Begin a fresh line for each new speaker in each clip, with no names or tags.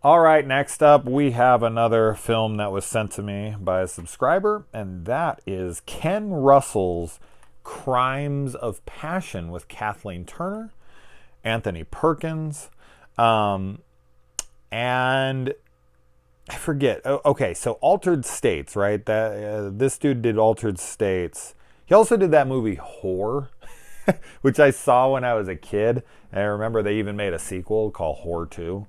All right, next up, we have another film that was sent to me by a subscriber, and that is Ken Russell's Crimes of Passion with Kathleen Turner, Anthony Perkins, um, and I forget. Okay, so Altered States, right? That this dude did Altered States. He also did that movie Whore, which I saw when I was a kid. And I remember they even made a sequel called Whore 2,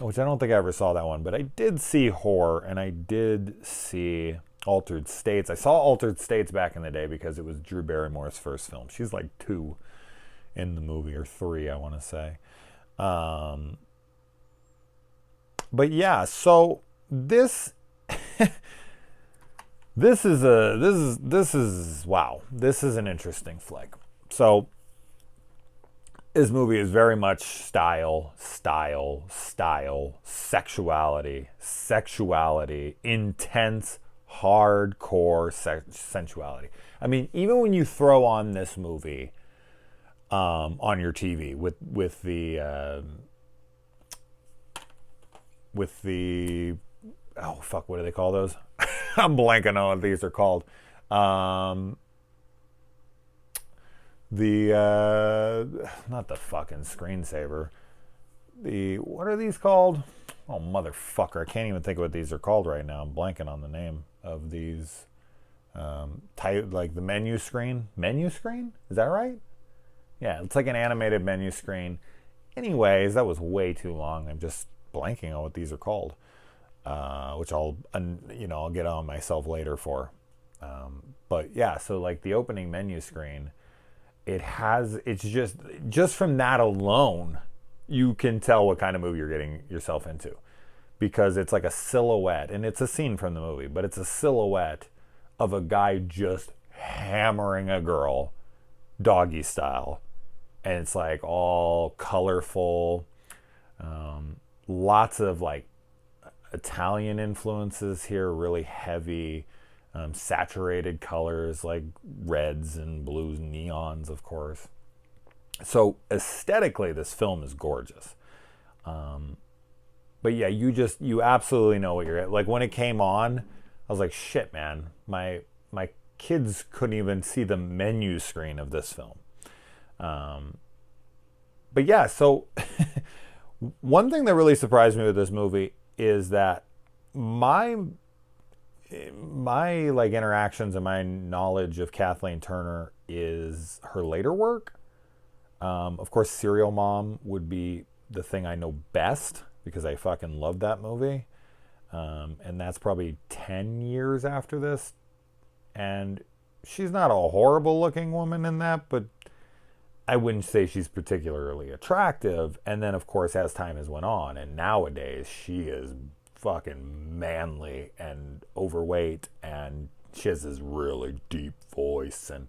which I don't think I ever saw that one. But I did see Whore, and I did see Altered States. I saw Altered States back in the day because it was Drew Barrymore's first film. She's like 2 in the movie, or 3, I want to say. But yeah, so this this is wow. This is an interesting flick. So this movie is very much style, sexuality, intense, hardcore sensuality. I mean, even when you throw on this movie on your TV with the oh fuck, what do they call those? I'm blanking on what these are called. Not the fucking screensaver. What are these called? Oh motherfucker, I can't even think of what these are called right now. I'm blanking on the name of these. Like the menu screen. Menu screen? Is that right? Yeah, it's like an animated menu screen. Anyways, that was way too long. I'm just blanking on what these are called, which I'll get on myself later for. But yeah, so like the opening menu screen, it's just from that alone, you can tell what kind of movie you're getting yourself into, because it's like a silhouette, and it's a scene from the movie, but it's a silhouette of a guy just hammering a girl, doggy style, and it's like all colorful. Lots of like Italian influences here, really heavy, saturated colors like reds and blues, neons, of course. So aesthetically, this film is gorgeous. But yeah, you absolutely know what you're at. Like when it came on, I was like, shit, man, my kids couldn't even see the menu screen of this film. But yeah, so one thing that really surprised me with this movie is that my like interactions and my knowledge of Kathleen Turner is her later work. Of course, Serial Mom would be the thing I know best because I fucking love that movie. And that's probably 10 years after this. And she's not a horrible looking woman in that, but I wouldn't say she's particularly attractive. And then, of course, as time has went on, and nowadays she is fucking manly and overweight, and she has this really deep voice, and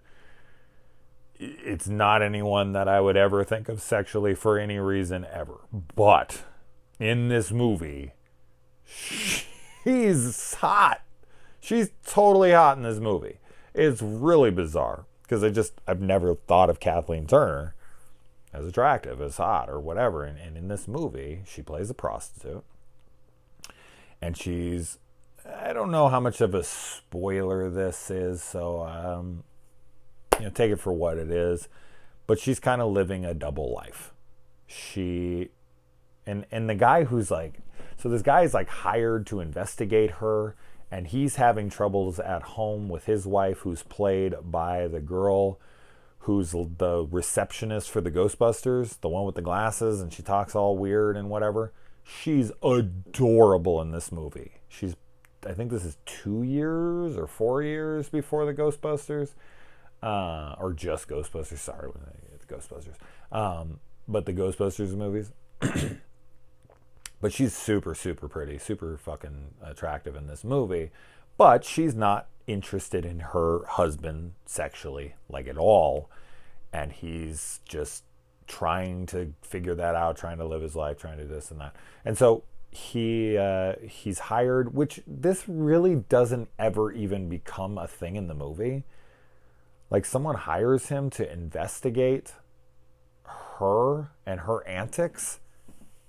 it's not anyone that I would ever think of sexually for any reason ever. But in this movie, she's hot. She's totally hot in this movie. It's really bizarre because I've never thought of Kathleen Turner as attractive, as hot, or whatever. And in this movie, she plays a prostitute. And I don't know how much of a spoiler this is, so take it for what it is. But she's kind of living a double life. And the guy who's like, so this guy is like hired to investigate her, and he's having troubles at home with his wife, who's played by the girl who's the receptionist for the Ghostbusters, the one with the glasses, and she talks all weird and whatever. She's adorable in this movie. I think this is 2 years or 4 years before the Ghostbusters, or just Ghostbusters. Sorry, the Ghostbusters, but the Ghostbusters movies. But she's super, super pretty, super fucking attractive in this movie. But she's not interested in her husband sexually, like at all. And he's just trying to figure that out, trying to live his life, trying to do this and that. And so he's hired, which this really doesn't ever even become a thing in the movie. Like someone hires him to investigate her and her antics.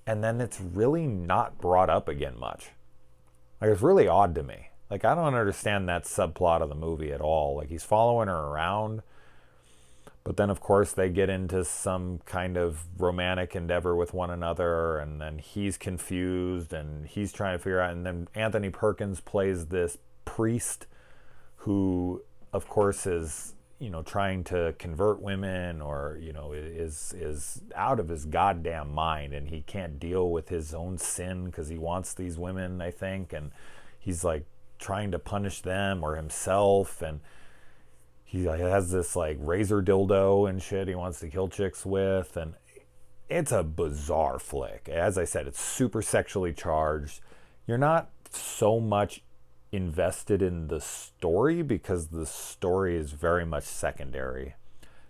and then it's really not brought up again much. Like, it's really odd to me. Like, I don't understand that subplot of the movie at all. Like, he's following her around, but then, of course, they get into some kind of romantic endeavor with one another, and then he's confused, and he's trying to figure out, and then Anthony Perkins plays this priest who, of course, is, trying to convert women, or, is out of his goddamn mind, and he can't deal with his own sin because he wants these women, I think, and he's, like, trying to punish them or himself, and he has this, like, razor dildo and shit he wants to kill chicks with, and it's a bizarre flick. As I said, it's super sexually charged. You're not so much invested in the story because the story is very much secondary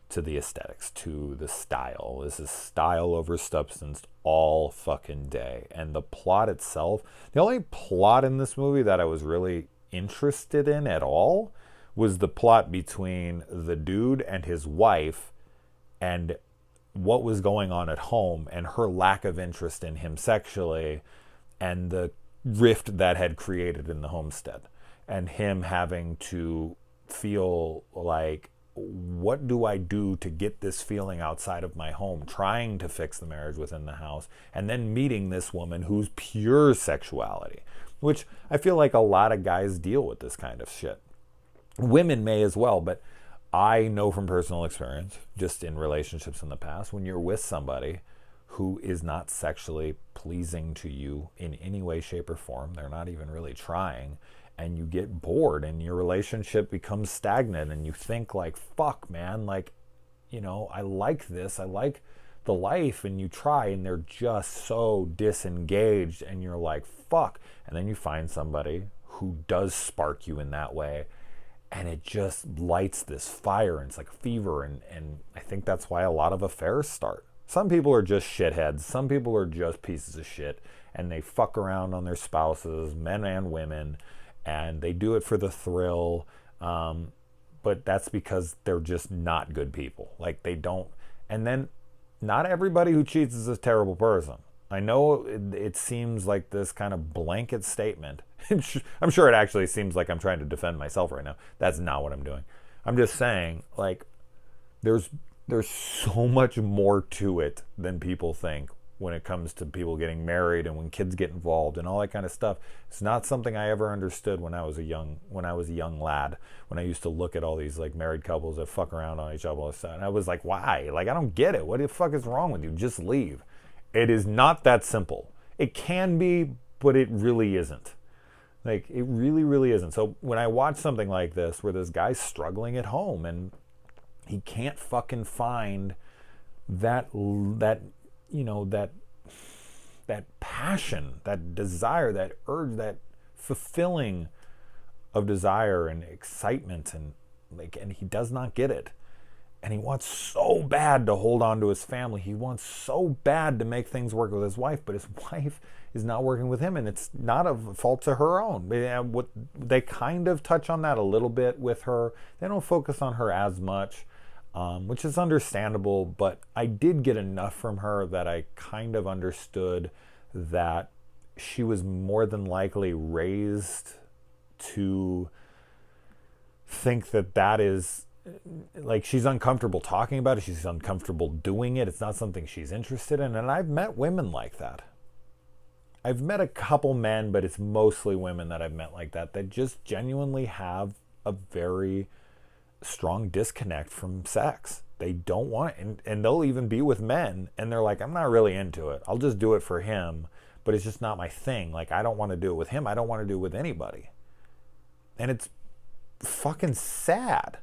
to the aesthetics, to the style. This is style over substance all fucking day. And the plot itself, the only plot in this movie that I was really interested in at all was the plot between the dude and his wife and what was going on at home and her lack of interest in him sexually and the rift that had created in the homestead, and him having to feel like, what do I do to get this feeling outside of my home, trying to fix the marriage within the house, and then meeting this woman who's pure sexuality, which I feel like a lot of guys deal with this kind of shit. Women may as well, but I know from personal experience, just in relationships in the past, when you're with somebody who is not sexually pleasing to you in any way, shape, or form, they're not even really trying, and you get bored and your relationship becomes stagnant, and you think like, fuck, man, like, I like this, I like the life, and you try, and they're just so disengaged, and you're like, fuck. And then you find somebody who does spark you in that way, and it just lights this fire, and it's like a fever, and I think that's why a lot of affairs start. Some people are just shitheads. Some people are just pieces of shit, and they fuck around on their spouses, men and women, and they do it for the thrill. But that's because they're just not good people. Like, they don't. And then not everybody who cheats is a terrible person. I know it seems like this kind of blanket statement. I'm sure it actually seems like I'm trying to defend myself right now. That's not what I'm doing. I'm just saying, like, there's so much more to it than people think when it comes to people getting married and when kids get involved and all that kind of stuff. It's not something I ever understood when I was a young lad, when I used to look at all these, like, married couples that fuck around on each other all the time. And I was like, why? Like, I don't get it. What the fuck is wrong with you? Just leave. It is not that simple. It can be, but it really isn't. Like, it really, really isn't. So when I watch something like this where this guy's struggling at home and he can't fucking find that passion, that desire, that urge, that fulfilling of desire and excitement, and he does not get it. And he wants so bad to hold on to his family. He wants so bad to make things work with his wife, but his wife is not working with him, and it's not a fault to her own. They kind of touch on that a little bit with her. They don't focus on her as much, which is understandable, but I did get enough from her that I kind of understood that she was more than likely raised to think that is, like, she's uncomfortable talking about it, she's uncomfortable doing it, it's not something she's interested in. And I've met women like that. I've met a couple men, but it's mostly women that I've met like that just genuinely have a very strong disconnect from sex. They don't want it, and they'll even be with men and they're like, I'm not really into it, I'll just do it for him, but it's just not my thing. Like, I don't want to do it with him, I don't want to do it with anybody. And it's fucking sad.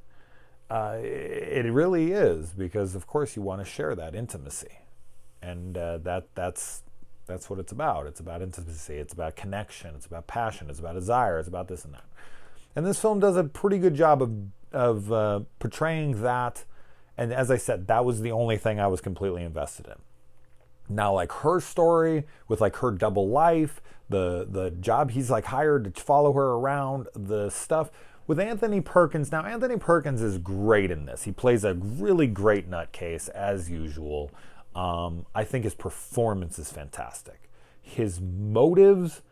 It really is, because of course you want to share that intimacy, and that's what it's about. It's about intimacy, it's about connection, it's about passion, it's about desire, it's about this and that. And this film does a pretty good job of portraying that. And as I said, that was the only thing I was completely invested in. Now, like, her story with, like, her double life, the job he's, like, hired to follow her around, the stuff with Anthony Perkins. Now, Anthony Perkins is great in this. He plays a really great nutcase, as usual. I think his performance is fantastic. His motives,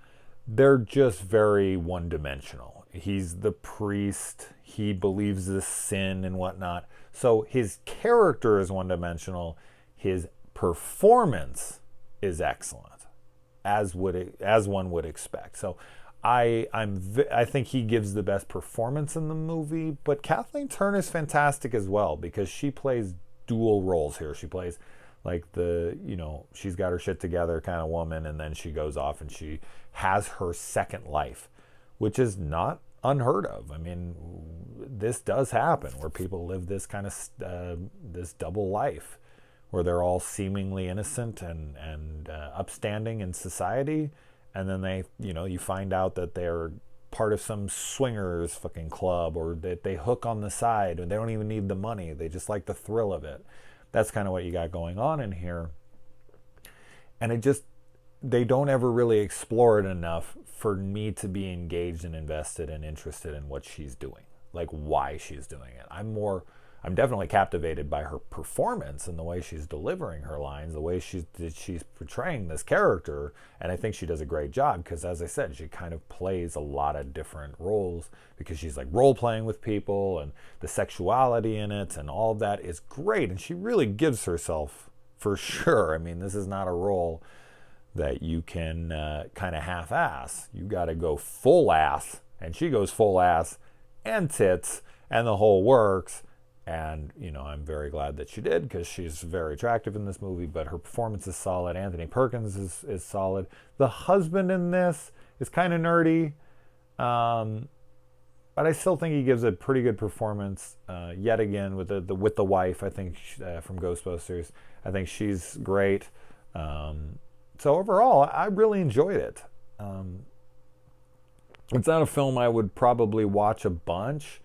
they're just very one-dimensional. He's the priest. He believes this sin and whatnot. So his character is one-dimensional. His performance is excellent, as one would expect. So I think he gives the best performance in the movie. But Kathleen Turner is fantastic as well, because she plays dual roles here. She plays like she's got her shit together kind of woman, and then she goes off and she has her second life, which is not unheard of. I mean, this does happen where people live this kind of this double life, where they're all seemingly innocent and upstanding in society, and then they, you find out that they're part of some swingers fucking club, or that they hook on the side and they don't even need the money. They just like the thrill of it. That's kind of what you got going on in here. And they don't ever really explore it enough for me to be engaged and invested and interested in what she's doing, like why she's doing it. I'm definitely captivated by her performance and the way she's delivering her lines, the way she's portraying this character. And I think she does a great job, because, as I said, she kind of plays a lot of different roles, because she's like role playing with people, and the sexuality in it and all of that is great. And she really gives herself, for sure. I mean, this is not a role that you can kind of half-ass. You got to go full ass, and she goes full ass and tits and the whole works. And, I'm very glad that she did, because she's very attractive in this movie, but her performance is solid. Anthony Perkins is solid. The husband in this is kind of nerdy, but I still think he gives a pretty good performance. Yet again, with the wife, I think, from Ghostbusters, I think she's great. So overall, I really enjoyed it. It's not a film I would probably watch a bunch,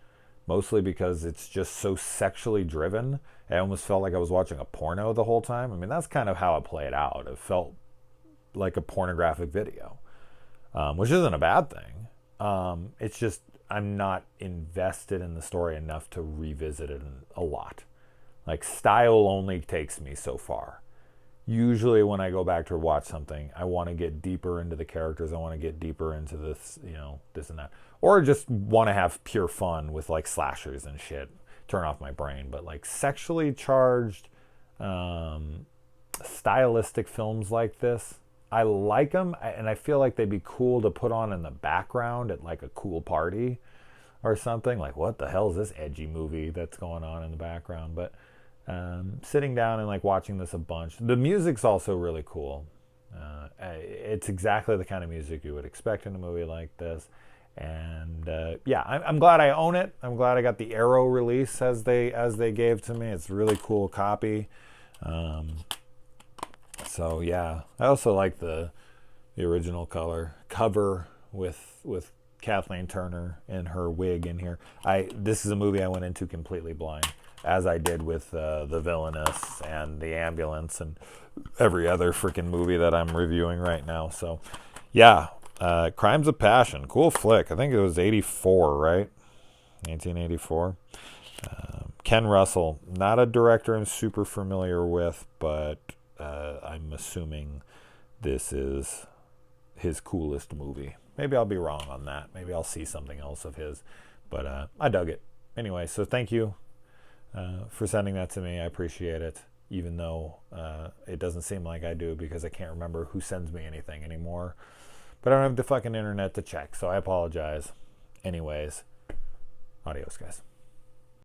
mostly because it's just so sexually driven. I almost felt like I was watching a porno the whole time. I mean, that's kind of how it played out. It felt like a pornographic video, which isn't a bad thing. It's just I'm not invested in the story enough to revisit it a lot. Like, style only takes me so far. Usually when I go back to watch something, I want to get deeper into the characters. I want to get deeper into this, this and that. Or just want to have pure fun with like slashers and shit. Turn off my brain. But like sexually charged, stylistic films like this, I like them. And I feel like they'd be cool to put on in the background at like a cool party or something. Like, what the hell is this edgy movie that's going on in the background? But sitting down and like watching this a bunch. The music's also really cool. It's exactly the kind of music you would expect in a movie like this. And I'm glad I own it. I'm glad I got the Arrow release as they gave to me. It's a really cool copy. So yeah, I also like the original cover with Kathleen Turner in her wig in here. This is a movie I went into completely blind, as I did with The Villainous and The Ambulance and every other freaking movie that I'm reviewing right now. So, yeah, Crimes of Passion, cool flick. I think it was 84, right? 1984. Ken Russell, not a director I'm super familiar with, but I'm assuming this is his coolest movie. Maybe I'll be wrong on that. Maybe I'll see something else of his, but I dug it. Anyway, so thank you for sending that to me. I appreciate it, even though it doesn't seem like I do, because I can't remember who sends me anything anymore. But I don't have the fucking internet to check, so I apologize. Anyways, adios, guys.